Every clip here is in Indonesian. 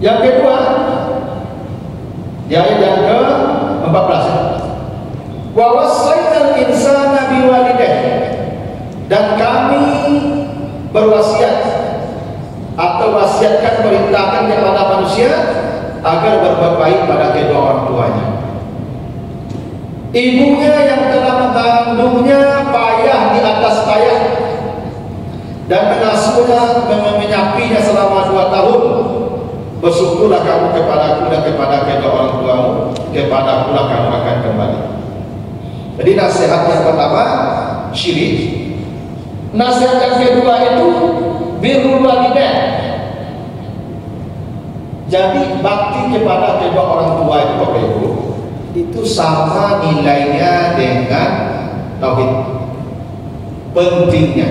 Yang kedua, di ayat yang ke-14, wa wassaynal insana biwalidayhi, dan kami berwasiat atau wasiatkan, perintahkan kepada manusia agar berbuat baik pada kedua orang tuanya. Ibunya yang telah mengandungnya payah di atas payah dan mengasuhnya, menyapinya selama 2 tahun, bersyukurlah kamu kepadaku dan kepada kedua orang tuamu, kepada pula kamu akan kembali. Jadi nasihat yang pertama syirik. Nasihat yang kedua itu birrul walidain. Jadi bakti kepada kedua orang tua itu Bapak Ibu, itu sama nilainya dengan tauhid, pentingnya.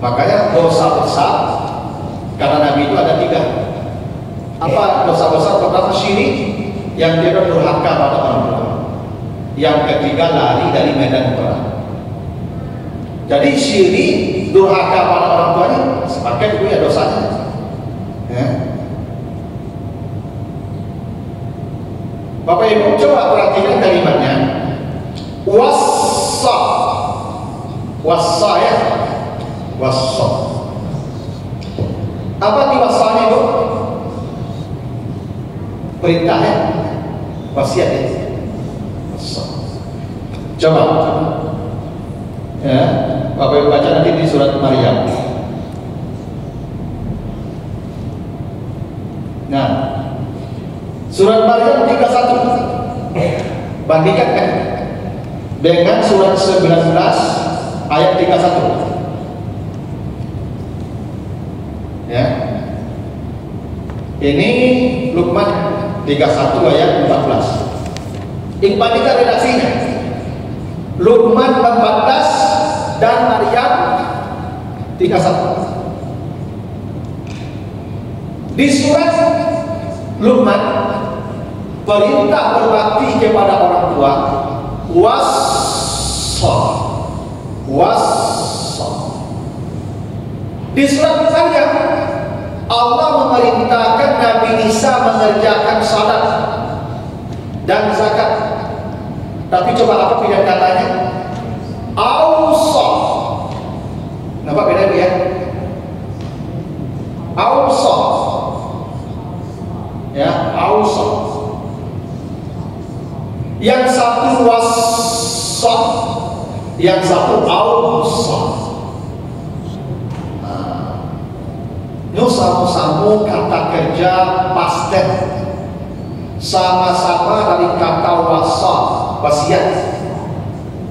Makanya dosa besar karena Nabi itu ada 3. Apa dosa besar? Pertama syirik, yang kedua durhaka pada orang tua, yang ketiga lari dari medan perang. Jadi syirik, durhaka pada orang tuanya sepaket itu ya dosanya. Ya. Bapak Ibu coba perhatikan kalimatnya. Wassa, wassa ya, wassa. Apa di wassanya itu? Perintah ya, wasiat ya. Wassa. Coba ya, Bapak Ibu baca nanti di surat Maryam. Nah, surat Maryam 31 bandingkan kan dengan surat 19 ayat 31 ya. Ini Luqman 31 ayat 14. Bandingkan redaksinya. Luqman 14 dan Maryam 31. Di surat Luqman perintah berbakti kepada orang tua, wassa, wassa. Di surat Maryam Allah memerintahkan Nabi Isa mengerjakan salat dan zakat. Tapi coba apa pilihan katanya? Ausa. Nampak beda ya? Ausa. Ya, ausa. Yang satu wassa, yang satu ausa. Ini sama-sama kata kerja past tense, sama-sama dari kata wassa, wasiat,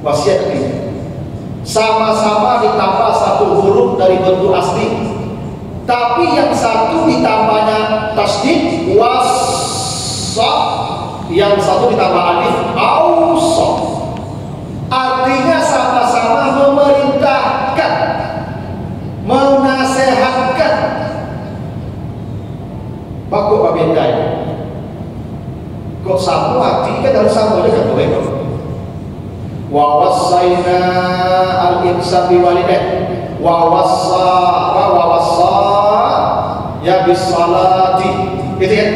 wasiat ini, sama-sama ditambah satu huruf dari bentuk asli. Tapi yang satu ditambahnya tasdid wassa, yang satu ditambah alif ausa. Artinya sama-sama memerintahkan, menasehatkan. Bagus Pak beda ini. Kok sama arti kan harus sama aja kan boleh. Wa wassayna al-insana biwalidayhi wa wassa ya bisalati. Gitu kan?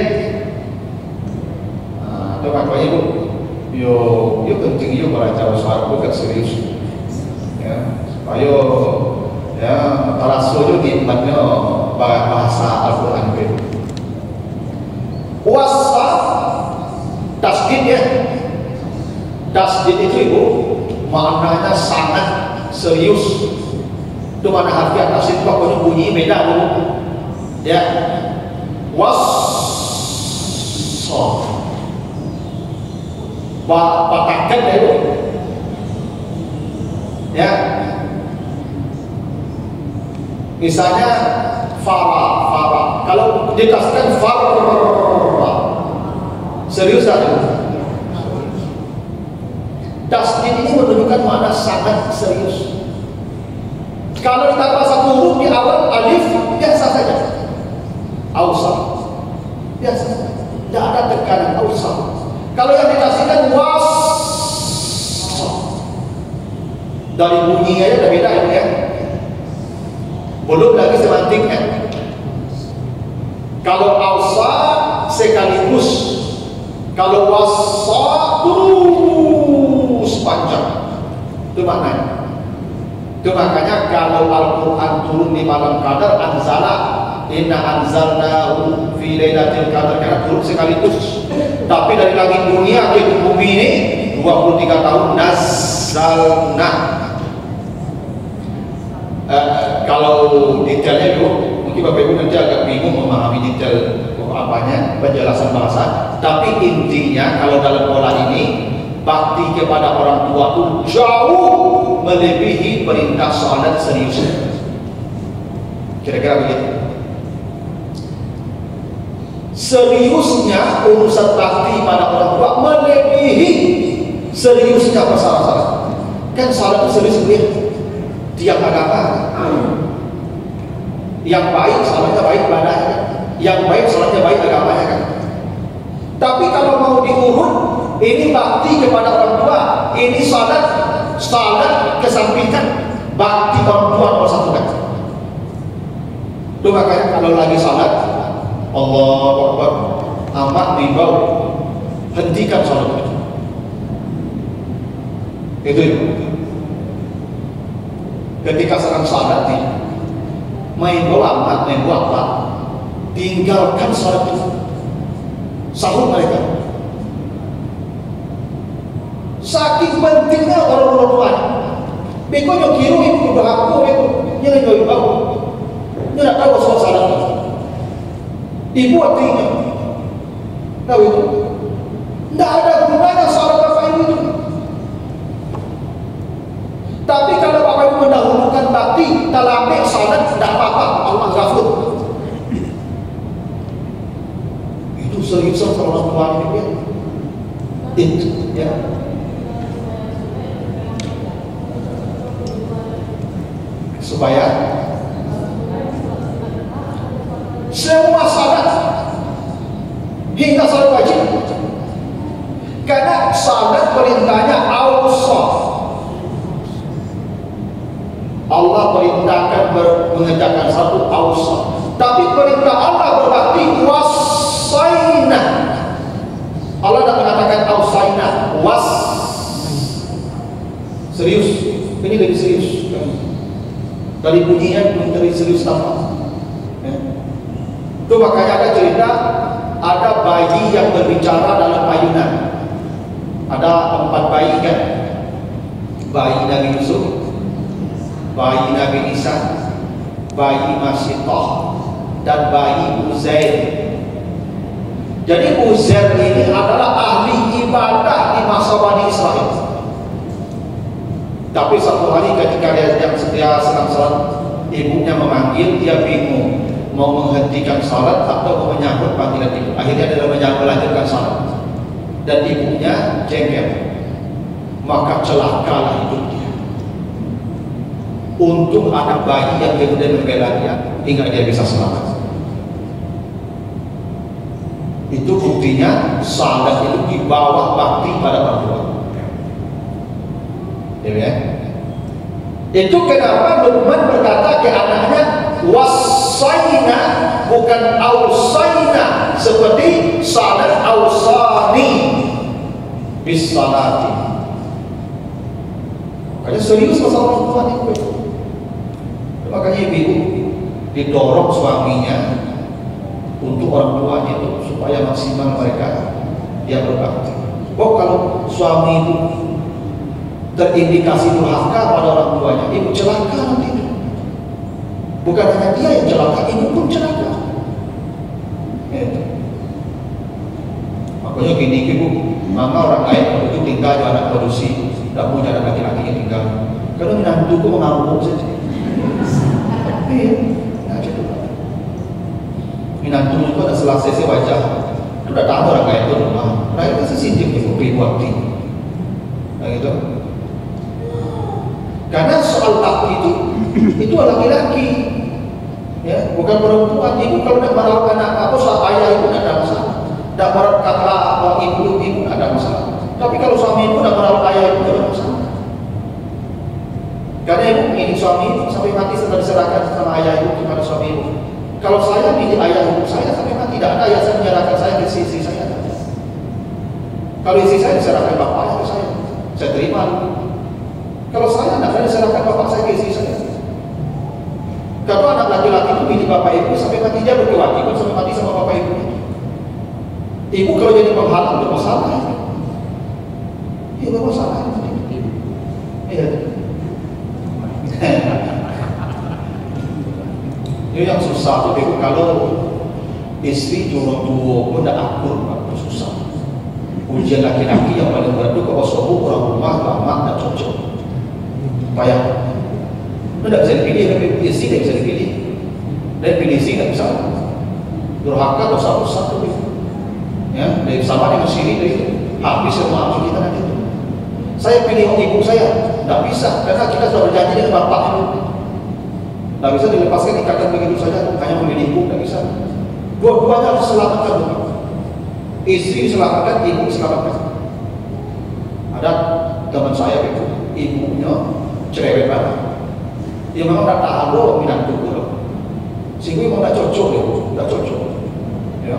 Nah, itu Bapak Ibu. Yo penting yo belajar bahasa Arab kan serius. Ya, supaya ya tarasul di mana bahasa Al-Qur'an itu. Wassa tasdid ya. Tasdid itu Ibu maknanya sangat serius. Itu mana harfiah tasdid pokoknya bunyi beda Bu. Ya. Wassa. Patahkan ya Ibu. Ya. Misalnya fara. Kalau ditaskan fara. Serius tak? Tasdid ini menunjukkan makna sangat serius. Kalau ditambah satu huruf di awal alif, biasa saja. Ausa, biasa saja. Tidak ada tekanan ausa. Kalau yang dikasihkan was, dari bunyinya aja udah beda ya. Belum lagi semantiknya. Kalau sekaligus. Kalau wasa terus panjang, itu maknanya. Itu makanya kalau Al-Quran turun di malam Qadar, anzala, inna anzalnahu fi lailatul qadar, karena turun sekaligus. Tapi dari langit dunia ke bumi ini 23 tahun nazzalna. Kalau detailnya itu mungkin Bapak Ibu nanti agak bingung memahami detail apanya, penjelasan bahasa. Tapi intinya kalau dalam pola ini, bakti kepada orang tua itu jauh melebihi perintah salat serius. Kira-kira begitu. Seriusnya urusan bakti pada orang tua melebihi seriusnya masalah salat. Kan salat itu serius dia. Tiap agama. Yang baik salatnya baik, ibadahnya. Yang baik salatnya baik, agamanya kan. Tapi kalau mau diurut, ini bakti kepada orang tua, ini salat kesampingkan, bakti orang tua nomor satu kan. Itu makanya kalau lagi salat, Allahu Akbar, amat ribau, hentikan salat itu. Ketika sedang salat nih, main bola amat, main bola apa, tinggalkan salat itu. Sahut mereka. Saking pentingnya orang-orang tua. Beko nyokiru ibu berlaku beko, nyala nyoi bau, nyala tahu soal salat. Ibu artinya, tahu itu. Tidak ada gunanya salat bapak ibu itu. Tapi kalau bapak ibu mendahulukan bakti, talabek salat tidak apa-apa, Allah ghafur. Itu seriusan orang tua ini itu ya. Supaya semua salat hingga salat wajib, karena salat perintahnya awsaf. Allah perintahkan mengerjakan satu awsaf, tapi perintah Allah berbakti wasaina. Allah tidak mengatakan awsaina, was. Serius, ini lebih serius. Dari bunyinya belum terlalu serius tampak. Ya. Itu makanya ada cerita, ada bayi yang berbicara dalam ayunan. Ada 4 bayi kan, bayi Nabi Yusuf, bayi Nabi Isa, bayi Masyidah, dan bayi Uzair. Jadi Uzair ini adalah ahli ibadah di masa Bani Israel. Tapi satu hari ketika dia sedang salat, ibunya memanggil, dia bingung mau menghentikan salat atau mau menyambut panggilan ibu. Akhirnya dia melanjutkan salat, dan ibunya jengkel. Maka celakalah hidup dia. Untung anak bayi yang kemudian membela dia hingga dia bisa selamat. Itu buktinya salat itu di bawah bakti pada orang tua. Ya. Itu kenapa Luqman berkata ke anaknya wasaina, bukan ausaina, seperti salat ausani bis salati. Makanya serius masalah orang tua itu. Makanya ibu didorong suaminya untuk orang tuanya itu supaya maksimal mereka dia berbakti. Kalau suami itu terindikasi durhaka pada orang tuanya, ibu celaka nanti. Bukan hanya dia yang celaka, ibu pun celaka. Makanya gini ibu, mama orang lain itu tinggal di anak produksi, tidak punya anak laki-laki yang tinggal. Karena menantuku mengamuk saja. Menantu itu ada selasih wajah. Itu udah tahu orang lain itu rumah. Nah itu sensitif ibu waktu. Nah gitu. Karena soal bakti itu laki-laki, ya, bukan perempuan. Ibu kalau tidak merawat anak apa, soal ayah ibu tidak ada masalah. Tidak merawat kakak atau ibu tidak ada masalah. Tapi kalau suami ibu tidak merawat ayah ibu tidak ada masalah. Karena ibu ingin suami ibu sampai mati setelah diserahkan sama ayah ibu kepada suami ibu. Kalau saya pilih ayah ibu saya, memang tidak ada ayah saya menyerahkan saya ke istri saya. Kalau istri saya diserahkan bapaknya ke saya terima. Kalau saya tidak, saya diserahkan bapak saya ke istri saya. Kalau anak laki-laki itu pilih bapak ibu sampai mati, dia berkewajiban sampai mati sama bapak ibu. Ibu kalau jadi penghalang bermasalah. Iya bermasalah. Iya. Ini yang susah itu kalau istri jodoh dua pun tidak akur, susah. Ujian laki-laki yang paling berat itu kalau subuh orang rumah lama tidak cocok. Payah. Itu tidak bisa dipilih, tapi istri tidak bisa dipilih. Dan pilih istri tidak bisa. Durhaka dosa besar itu. Ya, dari sama dengan sini dari itu habis semua amal kita nanti itu. Saya pilih ibu saya, tidak bisa karena kita sudah berjanji dengan bapak itu. Tidak bisa dilepaskan ikatan begitu saja, hanya memilih ibu, tidak bisa. Dua-duanya harus selamatkan. Istri selamatkan, ibu selamatkan. Ada teman saya itu, ibunya cerewet banget. Dia memang tidak tahan loh, minat tubuh. Sehingga memang tidak cocok ya, tidak cocok. Ya.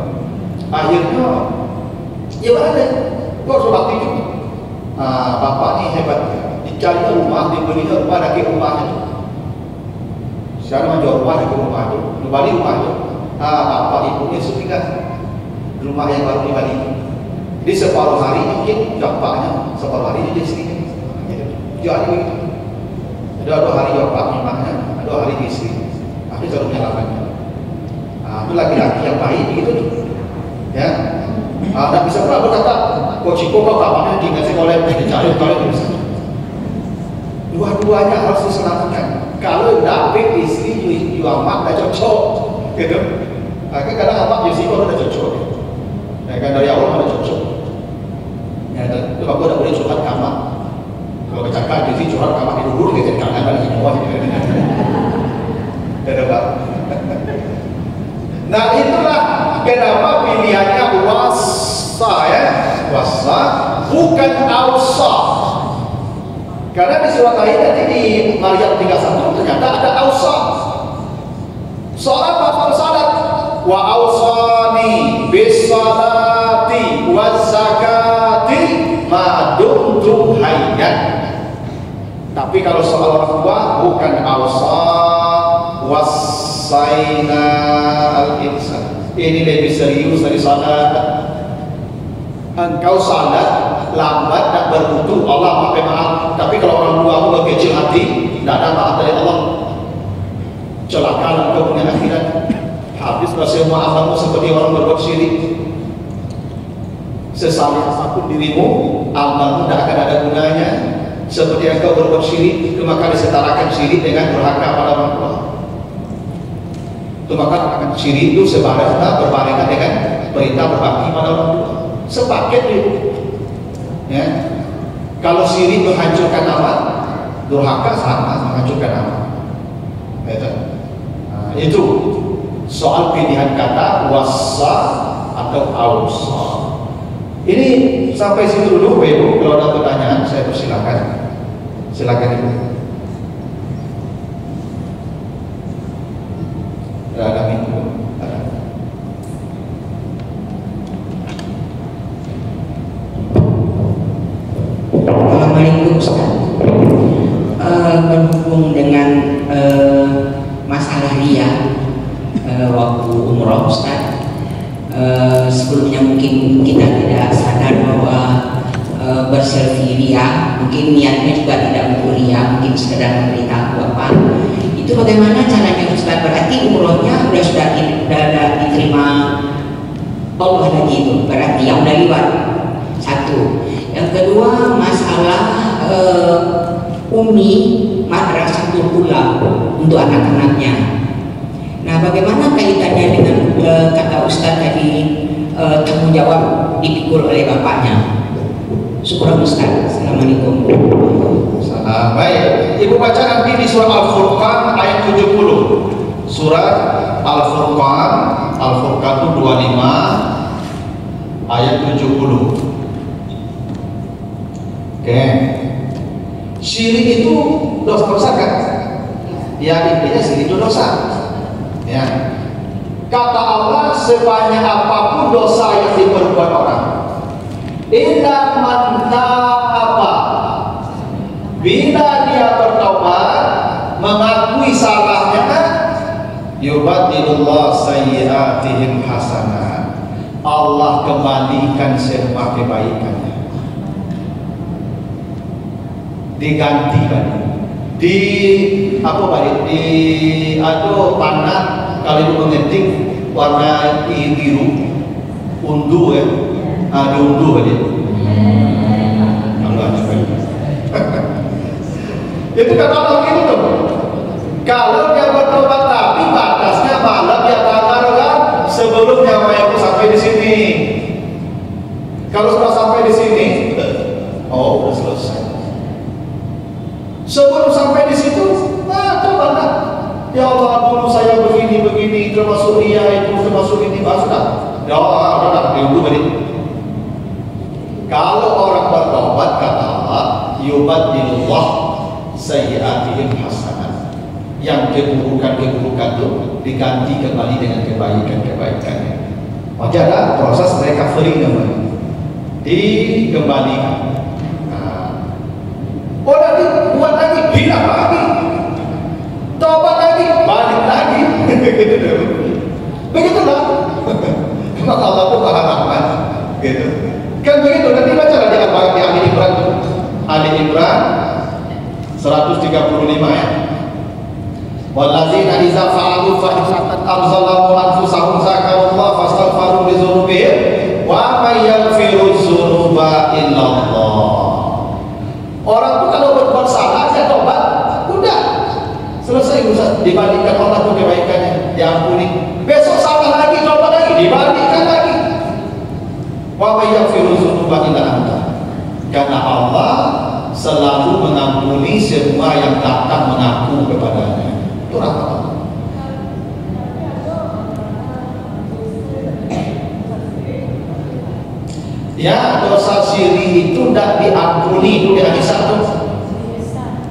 Akhirnya, ya ada, kok sudah itu. Bapak ini hebat, dicari rumah, dibelinya rumah, lagi rumahnya itu. Sekarang menjual rumah di rumah itu, kembali rumah itu. Bapak ibunya sepindah rumah yang baru di Bali. Jadi separuh hari mungkin bapaknya, separuh hari dia istrinya. Jadi begitu. Ada 2 hari bapaknya, ada 2 hari di istri. Tapi selalu menyalahkannya. Itu laki-laki yang baik begitu tuh. Ya, tidak bisa pula berkata, kociko kau kapannya dikasih oleh dicari bisa. Dua-duanya harus diselamatkan. Kalau dapet istri juga mak dah cocok, gitu. Kadang apa istri kalau dah cocok, ya kan dari awal dah cocok. Ya, itu aku dah boleh curhat kamar. Kalau kecakap istri curhat kamar di dulu, gitu kangen lagi semua. Ya, Pak. Nah itulah kenapa pilihannya wasa ya, wasa bukan ausa. Karena di surat lain tadi di Maryam 31 ternyata ada ausa. Salat apa salat? Wa ausani bis salati waz zakati ma dumtu hayyan. Tapi kalau soal orang tua bukan ausa, wasaina al-insan. Ini lebih serius dari salat. Engkau salat lambat dan bermutu, Allah maaf. Tapi kalau orang tuamu berkecil hati, tidak ada maaf dari Allah. Celaka engkau punya akhirat. Habislah semua amalmu seperti orang berbuat syirik. Sesalih apapun dirimu, amalmu tidak akan ada gunanya. Seperti engkau berbuat syirik, maka disetarakan syirik dengan durhaka pada orang tua. Maka akan syirik itu berbarengan dengan perintah berbakti pada orang tua. Sepaket itu. Ya. Kalau syirik menghancurkan amal, durhaka sama menghancurkan amal. Itu soal pilihan kata wasa atau ausa. Ini sampai situ dulu, Ibu. Kalau ada pertanyaan, saya persilakan. Silakan Ibu. Ada minggu. Assalamualaikum Ustaz. Berhubung dengan masalah ria waktu umroh Ustaz, sebelumnya mungkin kita tidak sadar bahwa berselfie ria, mungkin niatnya juga tidak untuk ria, mungkin sekedar memberitahu apa. Itu bagaimana caranya Ustaz? Berarti umrohnya sudah diterima Allah lagi itu, berarti yang udah lewat. Satu. Yang kedua, masalah umi madrasatul ula untuk anak-anaknya. Nah, bagaimana kaitannya dengan kata Ustaz tadi, tanggung jawab dipikul oleh bapaknya? Syukur Ustaz. Assalamualaikum. Salam. Baik, Ibu baca nanti di surah Al-Furqan ayat 70. Surah Al-Furqan, Al-Furqan itu 25 ayat 70. Oke. Syirik itu dosa kan? Ya, intinya syirik itu dosa. Ya. Kata Allah, sebanyak apapun dosa yang diperbuat orang, illa man taaba, bila dia bertaubat, mengakui salahnya, yubadilullah sayyi'atihim hasanah, Allah kembalikan semua kebaikannya, digantikan di apa balik di tanah kalau itu mengetik warna biru undu ya, ada undu balik itu kata Allah gitu tuh. Kalau dia bertobat tapi batasnya malam dia tanggalkan sebelum nyawa itu sampai di sini. Kalau sudah sampai di sini, oh sudah selesai. Sebelum sampai di situ, tobatlah. Ya Allah, dulu saya begini, termasuk dia itu, termasuk ini, sudah. Ya Allah, sudah diunduh balik. Kalau orang bertobat, kata Allah, yubadilullah sayyi'atihim hasanah, yang keburukan itu diganti kembali dengan kebaikan-kebaikannya. Maka ada proses recovery namanya, dikembalikan. Nanti buat lagi, bilang lagi, tobat lagi, balik lagi. Begitulah. Maka Allah itu maha rahmat, gitu. Kan begitu. Nanti baca lagi apa di Ali Imran, Ali Imran 135 ya. Walladzina idza fa'alu fahishatan aw zalamu anfusahum zakarullaha fastaghfiru li dzunubihim wa may yaghfiru dzunuba illallah. Orang tuh kalau berbuat salah dia tobat, udah selesai urusan, dibalikkan Allah tuh kebaikannya, diampuni. Besok salah lagi, tobat lagi, dibalikkan lagi. Wa may yaghfiru dzunuba illa anta. Karena Allah selalu mengampuni semua yang datang mengaku kepadanya. Itu rahmat Allah. Ya, dosa syirik itu tidak diampuni, itu di hadis 1.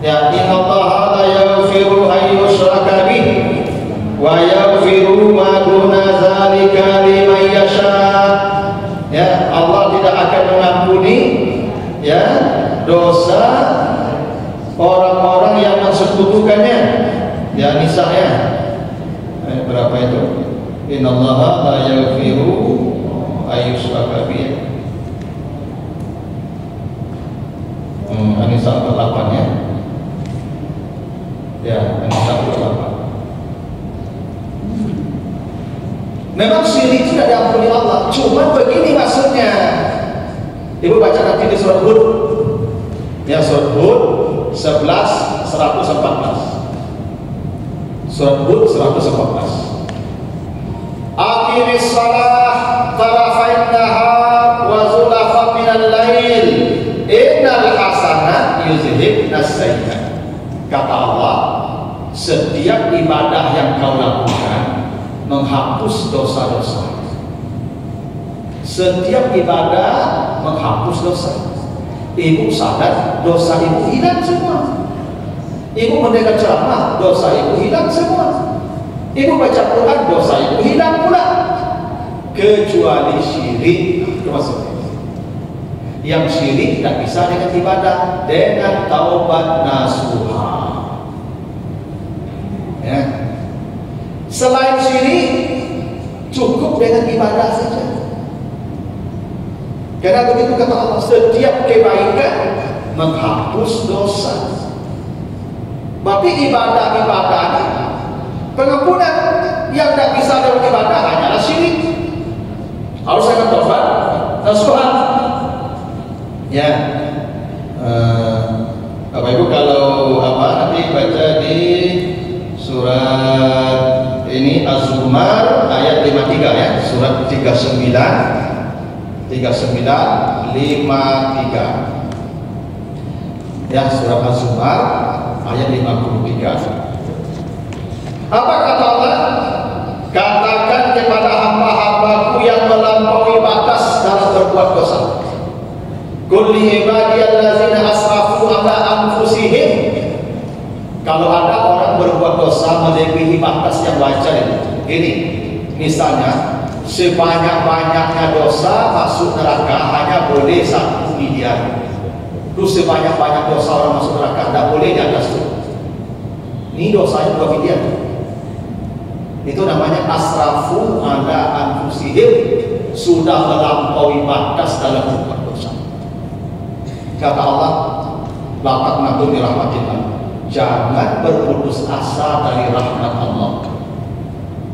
Ya, innallaha la yaghfiru an yushraka bihi wa yaghfiru ma duna dzalika liman yasha. Ya, Allah tidak akan mengampuni ya dosa orang-orang yang mensekutukannya. Ya, misalnya berapa itu? Innallaha la yaghfiru ayyushraka bihi. An-Nisa 8 ya. Ya, An-Nisa 8. Memang syirik itu tidak diampuni Allah. Cuma begini maksudnya. Ibu baca nanti di surat Hud. Ya, surat Hud 11 114. Surat Hud 114. Aqimis shalah tarafain nahar wa zulafan minal lail. Innal hasanat yuzhibnas sayyi'at. Kata Allah, setiap ibadah yang kau lakukan menghapus dosa-dosa. Setiap ibadah menghapus dosa. Ibu sadar dosa ibu hilang semua. Ibu mendengar ceramah, dosa ibu hilang semua. Ibu baca Quran, dosa ibu hilang pula. Kecuali syirik, termasuk yang syirik tidak bisa dengan ibadah, dengan taubat nasuha. Ya. Selain syirik cukup dengan ibadah saja. Karena begitu kata Allah, setiap kebaikan menghapus dosa. Tapi ibadah-ibadah pengampunan yang tidak bisa dengan ibadah hanyalah syirik. Harus dengan taubat nasuha. Ya, Bapak Ibu kalau nanti baca di surat ini Az-Zumar ayat 53 ya, surat 39 53 ya, surat Az-Zumar ayat 53. Apa kata Allah? Katakan kepada hamba-hambaku yang melampaui batas dalam berbuat dosa. Kulli ibadiyallazina asrafu ala anfusihim. Kalau ada orang berbuat dosa melebihi batas yang wajar itu, ini Misalnya, sebanyak-banyaknya dosa masuk neraka hanya boleh 1 miliar. Terus sebanyak-banyak dosa orang masuk neraka tidak boleh di atas itu. Ini dosanya 2 miliar. Itu namanya asrafu ala anfusihim, sudah melampaui batas dalam berbuat dosa. Kata Allah, la taqnatu min rahmatillah, jangan berputus asa dari rahmat Allah.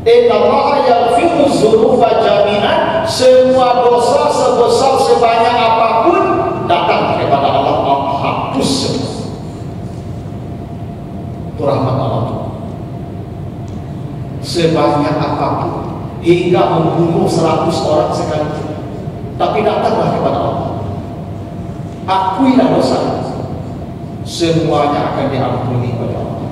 Inna Allah yaghfiru dzunuba jami'an, semua dosa sebesar sebanyak apapun datang kepada Allah, Allah hapus semua. Itu rahmat Allah. Sebanyak apapun, hingga membunuh 100 orang sekalipun, tapi datanglah kepada Allah, akuilah dosa, semuanya akan diampuni oleh Allah.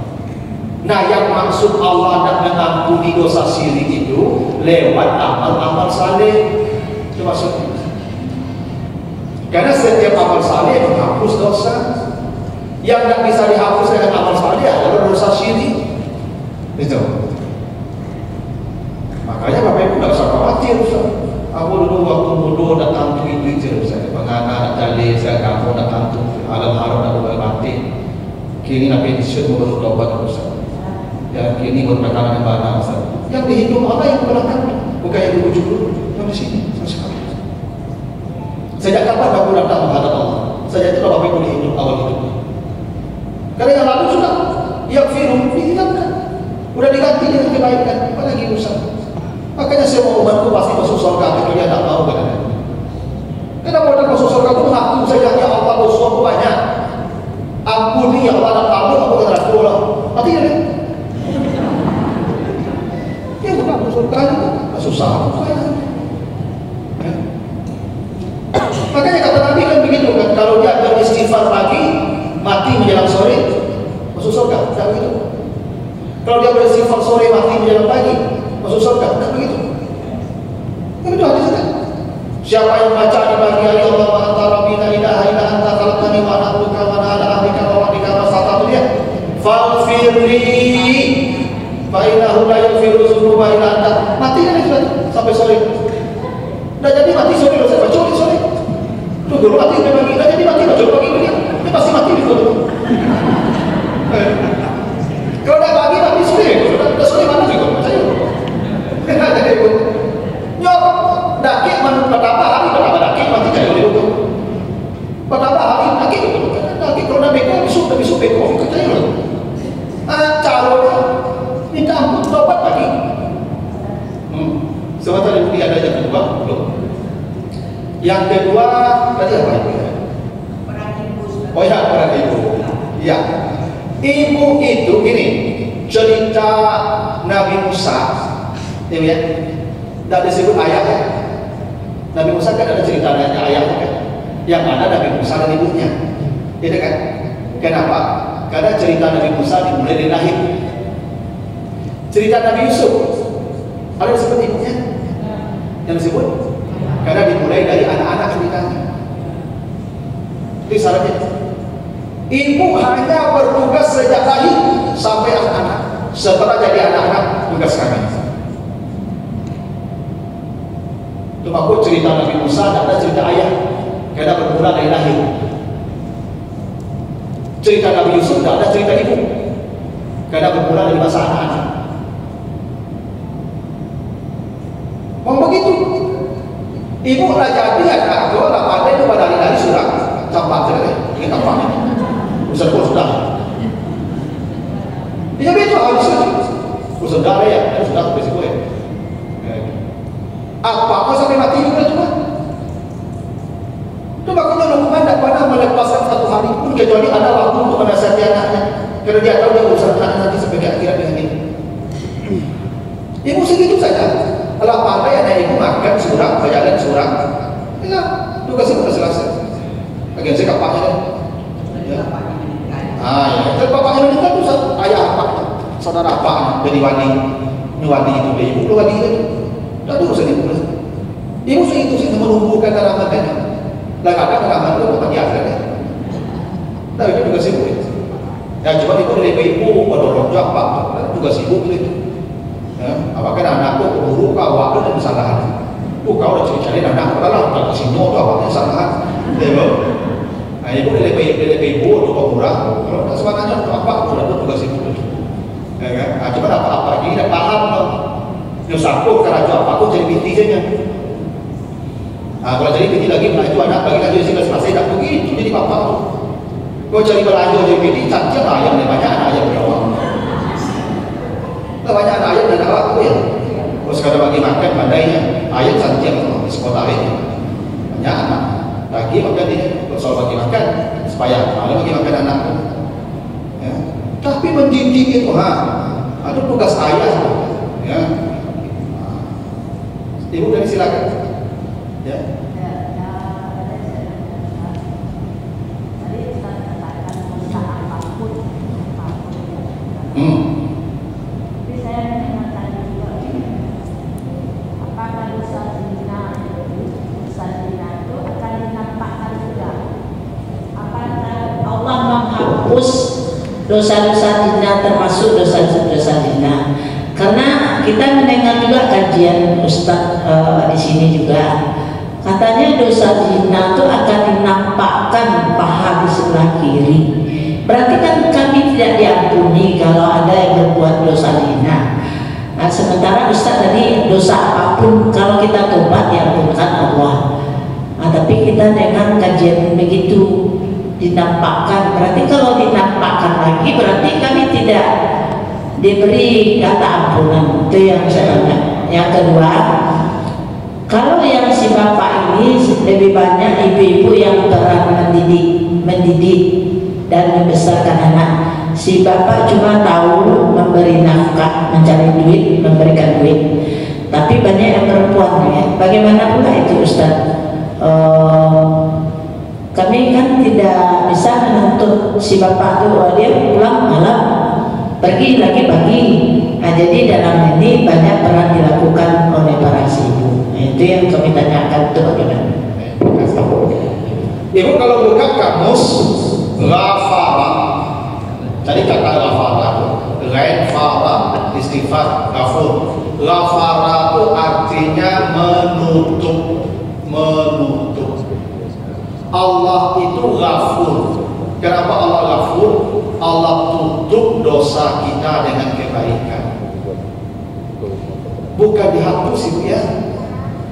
Nah, yang maksud Allah dan mengampuni dosa syirik itu lewat amal-amal saleh. Itu maksudnya. Karena setiap amal saleh menghapus dosa. Yang tidak bisa dihapus dengan amal saleh adalah dosa syirik. Itu. Makanya Bapak Ibu tidak usah khawatir, Ustaz. Aku dulu waktu muda datang tu itu je, Ustaz. Pengana nak dalih, saya kamu datang tu alam haram nak buat mati. Kini nak pensiun baru taubat, Ustaz. Yang kini berperkara yang mana, Ustaz. Yang dihitung Allah yang belakang, bukan yang dibujuk dulu. Yang di sini, sekali. Sejak kapan kamu datang menghadap Allah? Sejak itu Bapak Ibu dihitung awal hidupnya. Karena yang lalu sudah yang firman dihilangkan, sudah diganti dengan kebaikan. Apalagi Ustaz? Makanya semua umatku pasti masuk surga, tapi dia tak mau kan? Kenapa dia masuk surga itu mengaku saja, ya Allah dosaku banyak, ampuni ya Allah, tak tahu aku neraka Allah. Mati dia. Dia bukan masuk surga itu, susah. Makanya kata Nabi kan begitu kan, kalau dia beristighfar pagi, mati menjelang sore, masuk surga. Tak begitu. Kalau dia beristighfar sore, mati menjelang pagi, masuk surga. Kan begitu. Kan itu hadis kan. Siapa yang baca di pagi hari Allah wa anta rabbi la ilaha illa anta khalaqtani wa ana abduka wa ana ala ahdika wa wa'dika ma stata'tu dia. Faghfirli fa innahu la yaghfiru dzunuba illa anta. Mati kan itu sampai sore. Dah jadi mati sore, saya baca sore. Tu dulu mati di pagi, dah jadi mati baca pagi dia. Dia pasti mati di situ. Kalau dah pagi mati sore, dah sore mana juga percaya. Jadi pun, yo, dakik mana pertama hari dakik mati kayu di situ. Pertama hari dakik kalau dah beko besok beko percaya lah. Caranya minta ampun taubat lagi. Sebentar ini ada yang kedua, belum. Yang kedua tadi apa itu? Peran ibu. Oh ya, peran ibu. Ya, ibu itu gini, cerita Nabi Musa. Ya, tidak disebut ayahnya. Nabi Musa kan ada ceritanya ayahnya kan, yang mana Nabi Musa dan ibunya, gitu kan? Kenapa? Karena cerita Nabi Musa dimulai dari lahir. Cerita Nabi Yusuf ada disebut ibunya, yang disebut karena dimulai dari anak-anak ceritanya. Itu syaratnya. Ibu hanya bertugas sejak lahir sampai anak-anak. Setelah jadi anak-anak, tugas kami. Itu aku cerita Nabi Musa dan ada cerita ayah karena bermula dari lahir. Cerita Nabi Yusuf dan ada cerita ibu karena bermula dari masa anak-anak. Begitu. Ibu lah jadi anak aku lah pandai itu pada hari sudah campak cerita ini apa? Sudah. Dia betul harus sudah ya, sudah bersih ya. Apa sampai mati juga cuma. Itu makanya Luqman tidak pernah melepaskan satu hari pun kecuali ada waktu untuk menasihati anaknya. Karena dia tahu dia berusaha anak nanti sampai ke akhirat dengan ini. Ibu segitu saja. Kalau pandai anak ibu makan surang, bayaran surang, ya, tugas ibu sudah selesai. Bagian saya kapaknya. Ya. Ya. Dan bapaknya meninggal itu ayah apa? Saudara apa? Jadi wali itu ibu, wali itu. Tak ada urusan ibu. Ibu itu sih menumbuhkan rahmatnya. Lah kadang rahmat itu bukan biasa kan. Tapi itu tugas ibu. Ya cuma itu dari ibu pada orang apa? Tugas ibu itu. Ya, Apakah anak kau keburu kau awak dan kesalahan? Kau udah cari anak kau lah, tak kesino tu awaknya kesalahan. Betul? Nah, ibu lebih ibu tu kau murah. Kalau sebenarnya tu apa? Kau dapat tugas ibu tu. Ya kan? Cuma apa-apa jadi dah paham tu. Dia sakut kerana apa? Kau jadi binti saja. Kalau jadi binti lagi melaju anak bagi laju sih selesai tak begitu jadi bapa tu. Kau cari melaju jadi binti, cantik ayam ni banyak ayam berapa? Banyak ayam dan awak tu ya. Terus kalau bagi makan pandainya ayam cantik di sekolah ini banyak anak. Lagi makan dia soal bagi makan supaya malam bagi makan anak tu. Ya. Tapi mendidik itu ada tugas ayah ya. Ibu dari silakan. Ya. Dosa-dosa zina termasuk dosa-dosa zina. Karena kita mendengar juga kajian Ustaz di sini juga, katanya dosa zina itu akan dinampakkan paha di sebelah kiri. Berarti kan kami tidak diampuni kalau ada yang berbuat dosa zina. Nah, sementara Ustaz tadi dosa apapun kalau kita tobat diampunkan Allah. Nah, tapi kita dengan kajian begitu dinampakkan, berarti kalau dinampakkan lagi berarti kami tidak diberi kata ampunan. Itu yang saya tanya. Yang kedua, kalau yang si bapak ini lebih banyak ibu-ibu yang peran mendidik dan membesarkan anak, si bapak cuma tahu memberi nafkah, mencari duit, memberikan duit, tapi banyak yang perempuan ya. Bagaimana pula itu Ustaz? Kami kan tidak bisa menuntut si bapak itu dia pulang malam pergi lagi pagi. Nah, jadi dalam ini banyak peran dilakukan oleh para si ibu. Nah, itu yang kami tanyakan itu bagaimana? Ibu kalau buka kamus ghafara, jadi kata ghafara, ghain fara, istighfar, ghafur. Ghafara itu artinya menutup. Allah itu ghafur. Kenapa Allah ghafur? Allah tutup dosa kita dengan kebaikan. Bukan dihapus itu ya.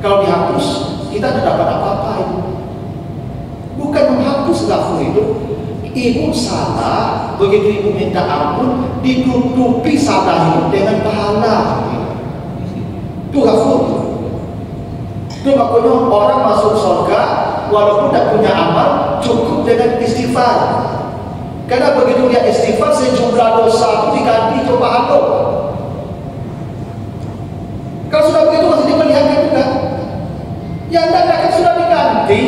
Kalau dihapus kita tidak dapat apa-apa itu. Bukan menghapus ghafur itu. Ibu salah, begitu ibu minta ampun, ditutupi salah itu dengan pahala. Itu ghafur. Itu makanya orang masuk surga walaupun tak punya amal, cukup dengan istighfar. Karena begitu dia istighfar, sejumlah dosa itu diganti itu pahala. Kalau sudah begitu masih diperlihatkan juga. Yang tidak kan sudah diganti.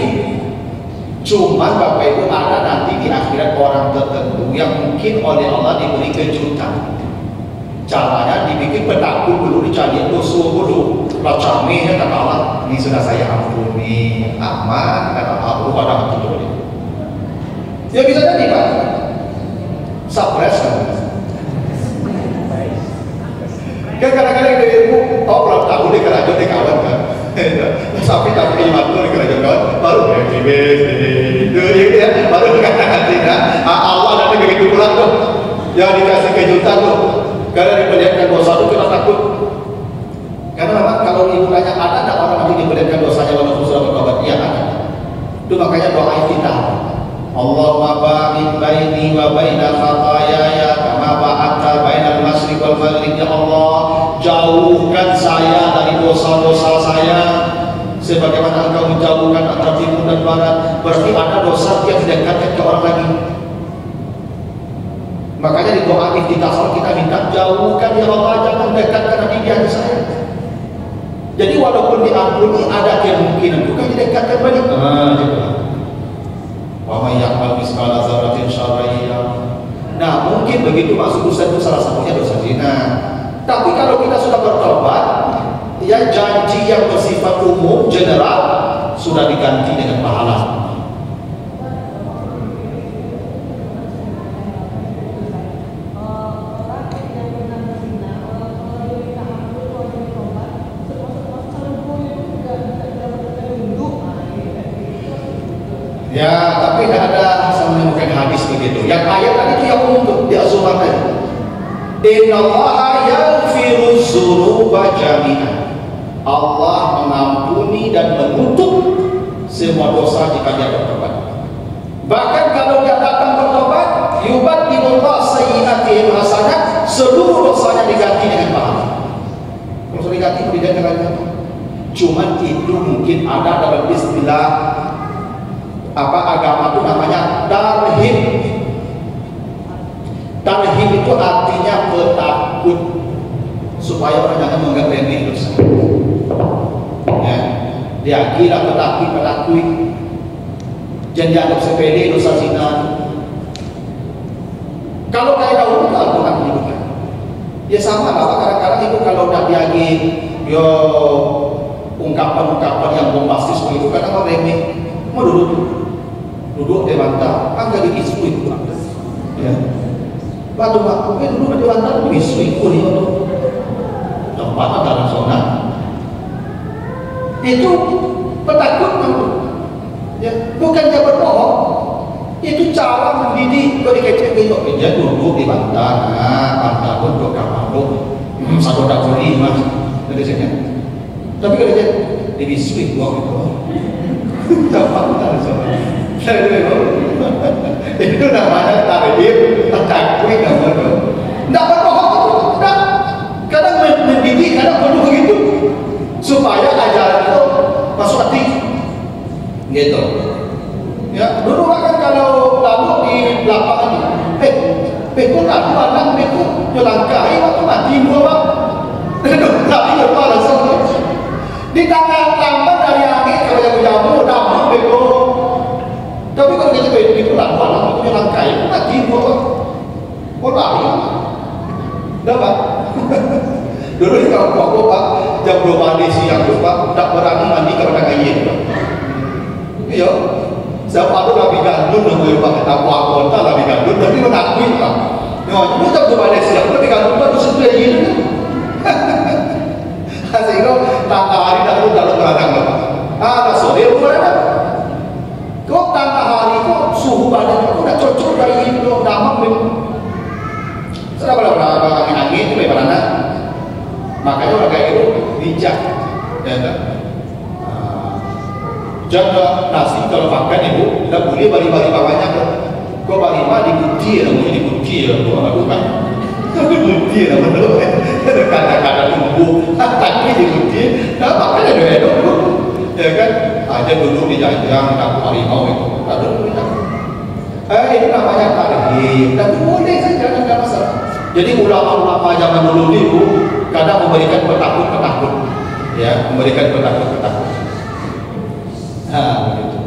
Cuma Bapak Ibu ada nanti di akhirat orang tertentu yang mungkin oleh Allah diberi kejutan. Caranya dibikin penakut dulu, dicari dosa dulu. Lacamnya kata Allah, ini sudah saya ampuni, aman, kata Allah, pada waktu itu. Ya bisa jadi Pak, surprise kan? Kan kadang-kadang kita ibu, oh belum tahu deh kerajaan deh kawan kan? Sapi tak punya waktu di kerajaan kawan, baru ya, baru dikatakan tidak. Allah nanti begitu pulang tuh, yang dikasih kejutan tuh. Karena diperlihatkan dosa itu kita takut. Karena memang kalau ibu tanya ada tak orang nanti diperlihatkan dosanya walaupun sudah bertobat? Iya ada. Itu makanya doa kita. Allahumma ba'id baini wa baina khatayaya kama ba'adta bainal masyriq wal maghrib. Ya Allah, jauhkan saya dari dosa-dosa saya sebagaimana Engkau menjauhkan antara timur dan barat. Berarti ada dosa yang didekatkan ke orang lagi. Makanya di doa iftitah kita minta jauhkan ya Allah, jangan dekatkan Nabi di hati saya. Jadi walaupun diampuni ada kemungkinan juga didekatkan balik. Wa may ya'mal mithqala dzarratin syarran yarah. Nah, mungkin begitu maksud Ustaz itu salah satunya dosa zina. Tapi kalau kita sudah bertobat, ya janji yang bersifat umum general sudah diganti dengan pahala. Ya, tapi tidak ada saya menemukan hadis begitu. Yang ayat tadi itu yang umum tuh, di Az-Zumar tadi. Innallaha yaghfiru dzunuba jami'an. Allah mengampuni dan menutup semua dosa jika dia bertobat. Bahkan kalau dia datang bertobat, yubaddilullah sayyi'atihim hasanat, seluruh dosanya diganti dengan pahala. Kalau sudah diganti, tidak dengan apa? Cuman itu mungkin ada dalam istilah agama itu namanya tarhib. Tarhib itu artinya petakut supaya orang jangan menganggap remeh dosa. Ya, dia kira petakut, jangan dianggap sepele dosa zina. Kalau kayak dahulu Al-Quran menyebutkan, ya sama lah. Kadang-kadang itu kalau udah diagi yo ungkapan-ungkapan yang bombastis begitu, kadang orang remeh. Mau duduk di bantal, agak diisu itu. Ya, batu duduk di bantal diisu itu dia tuh. Tempat dalam zona itu petakut, ya, bukan dia berbohong. Itu cara mendidik. Kalau dikecek-kecek dia duduk di bantal, bantal duduk kamar satu tak beri mas, tapi kalau dia diisu itu tempat dalam zona. Itu namanya tarhib, takwi namanya. Tidak berbohong itu, tidak. Kadang mendidik, kadang perlu begitu supaya ajaran itu masuk hati, gitu. Ya, dulu kan kalau lalu di lapangan, bekul lalu anak bekul jelangkai waktu mati dua, tapi apa alasan? Di tangan lambat dari angin kalau yang jamu dapat bekul. Tapi kalau kita itu lalu anak itu jelangkai mati dua, lari, dapat. Dulu kalau Pak jam 2 pagi siang tu Pak tak berani mandi kerana air. Iya, saya patut lebih gandul dengan Pak tak buat tak lebih gandul, tapi menakui Pak. No, itu jam 2 pagi siang lebih gandul tu sudah air. Sehingga tangga hari dah dalam beradang Pak. Ada sore beradang. Kau tangga hari kau suhu badan kau dah cocok dari itu damam ni. Sudah berapa angin tu lebaran. Makanya orang kayak itu bijak, ya kan? Jangan nasi kalau makan ibu, tidak boleh bari-bari bawahnya. Kau bari-bari dibutir, namanya dibutir, kau apa bukan? Dibutir, namanya. Kadang-kadang tumbuh, tapi dibutir. Nah, makanya ada dulu, ya kan? Aja dulu dijajang, aku harimau itu, ada dulu. Itu namanya tarhib, tapi boleh saja, tidak ada masalah. Jadi ulama-ulama zaman dulu itu kadang memberikan petakut, ya, memberikan petakut. Nah, begitu.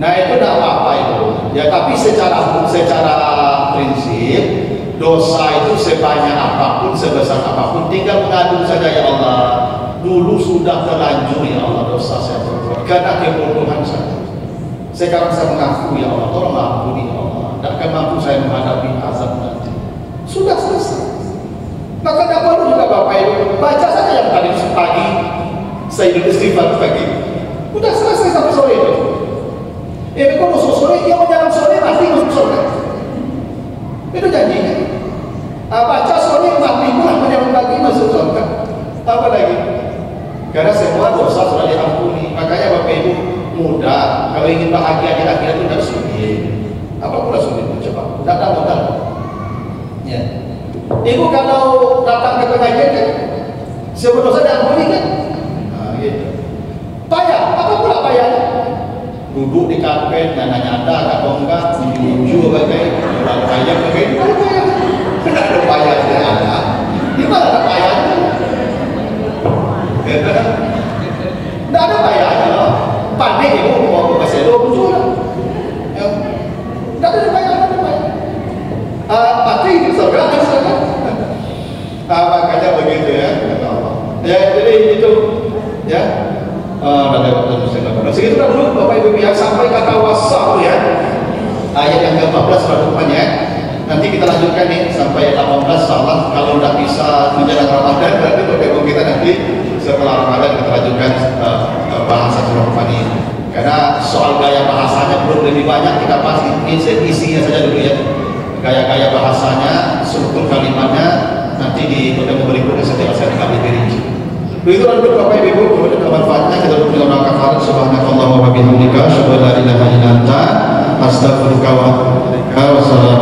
Nah itu tidak apa-apa itu, ya. Tapi secara prinsip dosa itu sebanyak apapun, sebesar apapun, tinggal mengadu saja, ya Allah. Dulu sudah terlanjur, ya Allah, dosa saya berbuat karena kebodohan saya. Sekarang saya mengaku, ya Allah, tolong ampuni, ya Allah. Tak akan mampu saya menghadapi azab nanti. Sudah selesai. Maka tidak perlu juga Bapak Ibu baca saja yang tadi pagi saya hidup istighfar pagi. Sudah selesai sampai sore itu. Kalau masuk sore, dia mau jalan sore mati masuk sore. Itu janjinya. Baca sore mati pulang menjalan pagi masuk sore. Apa lagi? Karena semua dosa sudah diampuni. Makanya Bapak Ibu mudah kalau ingin bahagia di akhirat itu tidak sulit. Apa pula sulit? Coba. Datang modal. Ya. Ibu kalau datang ke pengajian kan, semua dosa diampuni kan? Nah, gitu. Payah, apa pula payahnya? Duduk di karpet, nyata-nyata, atau enggak, menuju bagai orang kaya, bagai itu ada payah. Tidak ada payahnya, ada. Di mana ada payahnya? Tidak ada payahnya. Panik ibu mau ke pasir muncul. Tidak ada payahnya. Mati di surga, makanya begitu ya. Ya, jadi itu ya. Dari waktu Muslim. Segitu dulu Bapak Ibu yang sampai kata wasal ya. Ayat yang ke-14 rupanya. Nanti kita lanjutkan nih sampai 18 salat. Kalau tidak bisa menjelang Ramadan berarti Bapak Ibu kita nanti setelah Ramadan kita lanjutkan bahasa surah ini. Karena soal gaya bahasanya belum banyak kita bahas isinya saja dulu ya, gaya-gaya bahasanya, struktur kalimatnya, nanti di pertemuan berikutnya setelah saya kembali dirinci. Begitu untuk Bapak Ibu, kemudian manfaatnya kita berdoa doa kafarat. Subhanakallahumma wa bihamdika, asyhadu an la ilaha illa anta, astaghfiruka wa atubu ilaik.